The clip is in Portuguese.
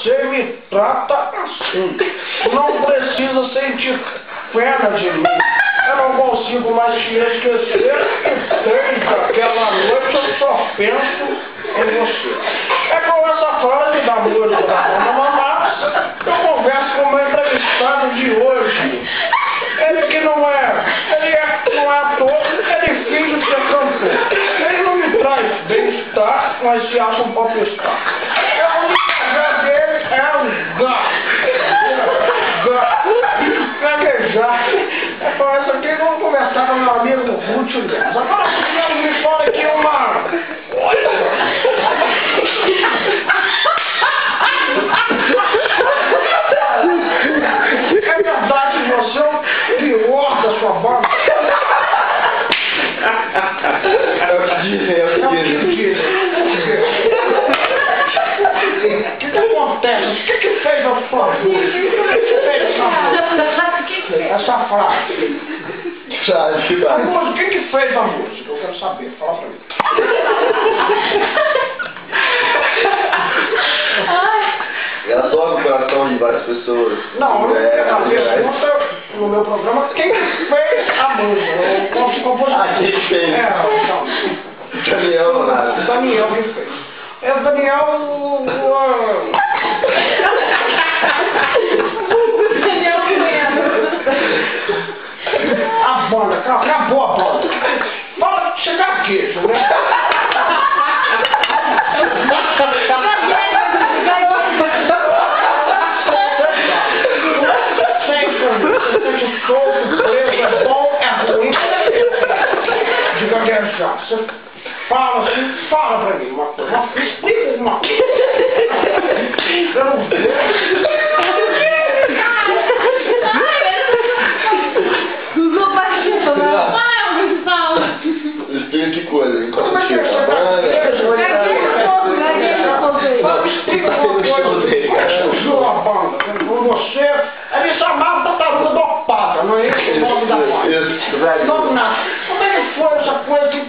você me trata assim. Não precisa sentir pena de mim. Eu não consigo mais te esquecer. Desde aquela noite eu só penso em você. É com essa frase da música da Dona Max que eu converso com o meu entrevistado de hoje. Ele que não é ator, ele finge ser cantor. Ele não me traz bem-estar, mas se acha um popstar. A única dele é o gaguejar. É com essa aqui que eu vou conversar com meu amigo Ruth Lemos. Agora me fala aqui uma... É verdade, você é o pior da sua banda. É o que dizem. O que acontece? O que fez ao favor? O que fez essa frase? O que fez a música? Eu quero saber, fala pra mim. Ela toca o coração de várias pessoas. Não, eu pergunto no meu programa quem fez a música. O compositor. Quem fez? Daniel, nada. Daniel que fez. É o Daniel... A banda, acabou a banda. Fala de chegar aqui, né? É bom, é ruim. De gaguejar. Você fala assim, fala pra mim uma coisa. Explica uma coisa. Eu não vejo. Explica que coisa? Como é que você com você, ele chamava Tataruga dopada, não é esse o nome da banda? Não, como é que foi essa coisa que